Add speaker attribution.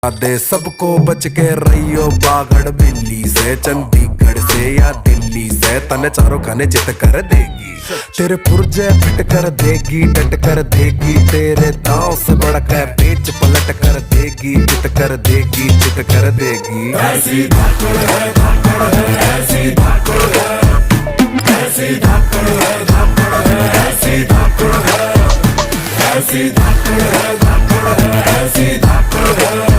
Speaker 1: दे सबको बच के रहियो बागड़ बिल्ली से, चंडीगढ़ से या दिल्ली से, तने चारों खाने चित कर देगी। तेरे पुर्जे फिट कर देगी, डट कर देगी, तेरे दांव से बढ़कर पेच पलट कर देगी, चित कर देगी, चित कर देगी।
Speaker 2: ऐसी धाकड़ है, धाकड़ है, ऐसी धाकड़ है, ऐसी धाकड़ है, धाकड़ है, ऐसी धाकड़ है, ऐसी धाकड़ है, धाकड़ है, ऐसी धाकड़ है।